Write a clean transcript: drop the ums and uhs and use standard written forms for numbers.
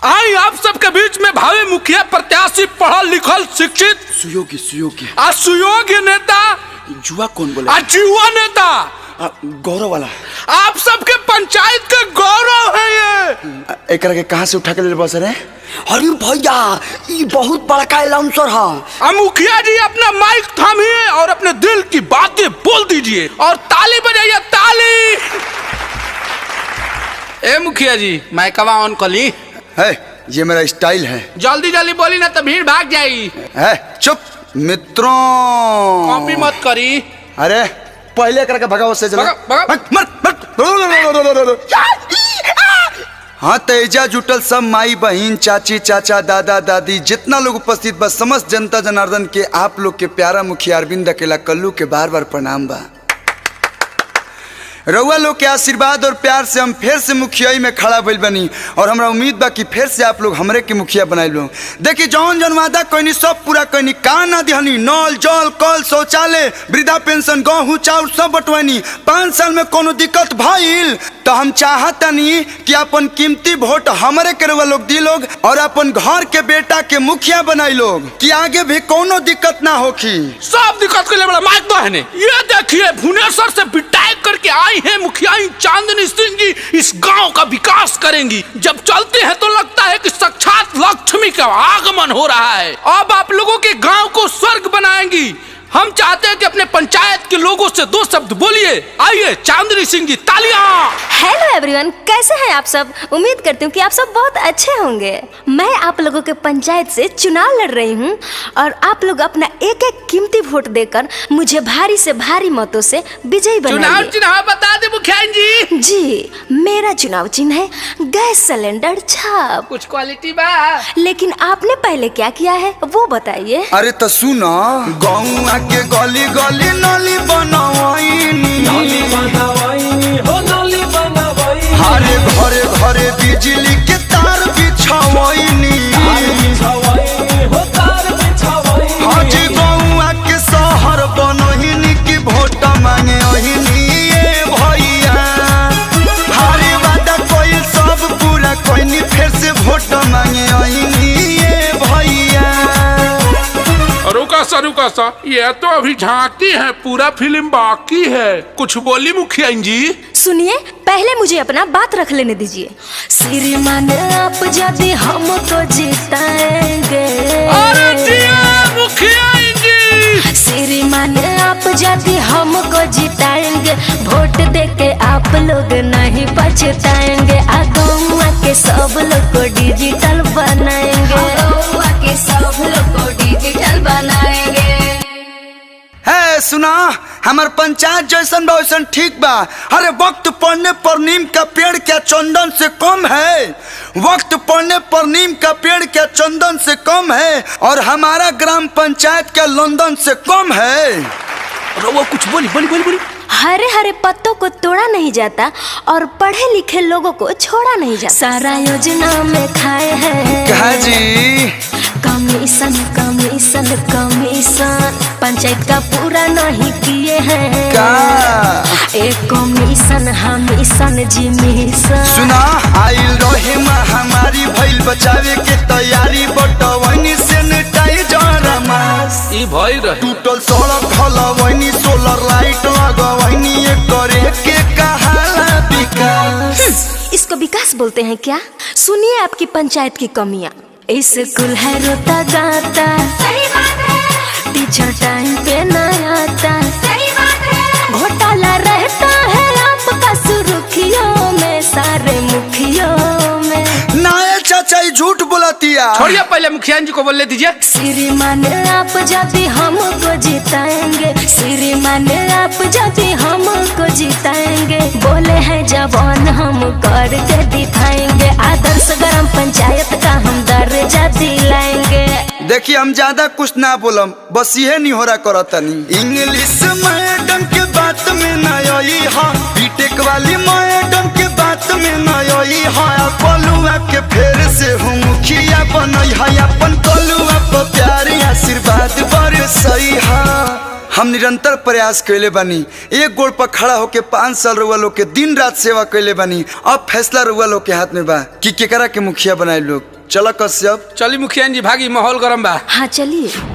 आई आप सबके बीच में भावी मुखिया प्रत्याशी, पढ़ल लिखल शिक्षित सुयोग्य नेता। जुआ कौन बोले? जुआ नेता, गौरव वाला। आप सबके पंचायत का गौरव है ये। एक के कहाँ से उठा के ले बस रहे? अरे भैया ये बहुत बड़का अनाउंसर है। मुखिया जी अपना माइक थामिए और अपने दिल की बातें बोल दीजिए और ताली बजाइए, ताली। ए मुखिया जी माइकवा ऑन कर ली है, ये मेरा स्टाइल है। जल्दी जल्दी बोली ना तो भीड़ भाग जाएगी। है चुप मित्रों, कॉपी मत करी। अरे पहले करके भगाओ से जरा। हाँ तेजा जुटल सब माई बहन चाची चाचा दादा दादी जितना लोग उपस्थित बा, समस्त जनता जनार्दन के आप लोग के प्यारा मुखिया अरविंद अकेला कल्लू के बार बार प्रणाम बा। रउआ लोग के आशीर्वाद और प्यार से हम फिर से मुखियाई में खड़ा भइल बनी और हमरा उम्मीद बा कि फिर से आप लोग हमरे के मुखिया बनाई लो। देखी जौन जौन वादा कोई सब पूरा कोई कान ना दिहनी, नल जल कल शौचालय वृद्धा पेंशन गेहूं चाउर सब बंटवानी। 5 साल में कोनो दिक्कत भइल तो हम चाहतनी कि अपन कीमती वोट हमरे के रउआ लोग दी लोग और अपन घर के बेटा के मुखिया बनाई लोग कि आगे भी कोनो दिक्कत ना होखी। सब दिक्कत के लिए बड़ा माइक तो है ने। ये देखिए भुवनेश्वर से विधायक करके आई है मुखिया चांदनी सिंह जी, इस गांव का विकास करेंगी। जब चलते हैं तो लगता है कि साक्षात लक्ष्मी का आगमन हो रहा है। अब आप लोगों के गांव को स्वर्ग बनाएंगी। हम चाहते हैं कि अपने पंचायत के लोगों से 2 शब्द बोलिए। आइए चांदनी सिंह जी, तालियां। हेलो एवरीवन, कैसे हैं आप सब? उम्मीद करती हूँ कि आप सब बहुत अच्छे होंगे। मैं आप लोगों के पंचायत से चुनाव लड़ रही हूँ और आप लोग अपना एक एक कीमती वोट देकर मुझे भारी से भारी मतों से विजयी बनाइए। चुनाव चिन्ह बता दे मुखिया जी। जी, मेरा चुनाव चिन्ह है गैस सिलेंडर छाप। कुछ क्वालिटी बा, लेकिन आपने पहले क्या किया है वो बताइए। अरे तो सुनो, गाँव के गली गली नाली बनवाईनी, हरे घरे घरे बिजली के तार बिछावाईनी। आज गौआ के शहर बनहिनी की वोट मांगे ओहिनी ये भैया। हरे वादा कोई सब पूरा कोई नहीं, फिर से वोट मांगे ओहिनी ये भैया। रुका सा, ये तो अभी झांकी है, पूरा फिल्म बाकी है। कुछ बोली मुखिया जी? सुनिए, पहले मुझे अपना बात रख लेने दीजिए। श्रीमान आप यदि हमको जिताएंगे, अरे मुखिया जी। श्रीमान आप यदि हमको जिताएंगे, वोट देके आप लोग नहीं पछताएंगे। गाँव के सब लोग को डिजिटल बनाएंगे, गाँव के सब लोग को डिजिटल बनाएंगे। है सुना, हमार पंचायत जैसन बा वैसन ठीक बा। अरे वक्त पड़ने पर नीम का पेड़ क्या चंदन से कम है, वक्त पड़ने पर नीम का पेड़ क्या चंदन से कम है, और हमारा ग्राम पंचायत क्या लंदन से कम है। वो कुछ बोली बोली बोली बोली। हरे हरे पत्तों को तोड़ा नहीं जाता और पढ़े लिखे लोगों को छोड़ा नहीं जाता। सारा योजना में खाए हैं कहा जी कमीशन कमीशन कमीशन, पंचायत का पूरा नहीं किए हैं का एक कमीशन हमीशन जी मिशन। सुना, आइल रहे महामारी भइल बचावे के तैयारी, बटवनी सैनिटाइजर मास्क ई भई रहे। टूटल सड़क हलवनी, सोलर लाइट लगवनी, ये करे के कहाला विकास। इसको विकास बोलते हैं क्या? सुनिए आपकी पंचायत की कमियाँ। स्कूल है रोता गाता, सही बात है। टीचर टाइम पे न आता, सही बात है। घोटाला रहता है आपका सुर्खियों में, सारे मुखियों में। नाये चाचा झूठ बोलतिया। छोड़िए, पहले मुखिया जी को बोलने दीजिए। श्रीमान आप यदि हमको जिताएंगे, श्रीमान आप यदि हमको जिताएंगे, बोले हैं जवान हम करके दिखाएंगे। आदर्श ग्राम पंचायत का हम दर्जा दिलाएंगे। देखिए हम ज्यादा कुछ ना बोलम, बस ये नहीं हो रहा करतनी। इंग्लिश मैडम के बात में न आई हा, बीटेक वाली मैडम के बात में न आई हा। कलुआ के फेर से हूँ मुखिया बनई है, अपन कलुआ पर प्यार आशीर्वाद बरसई हा। हम निरंतर प्रयास कैले बानी, एक गोड़ पर खड़ा होके 5 साल रउआ लोग के दिन रात सेवा कैले बानी। अब फैसला रउआ लोग के हाथ में बा कि केकरा के मुखिया बनाए लोग। चल कश्यप। चली मुखिया जी भागी, माहौल गरम बा। हाँ चलिए।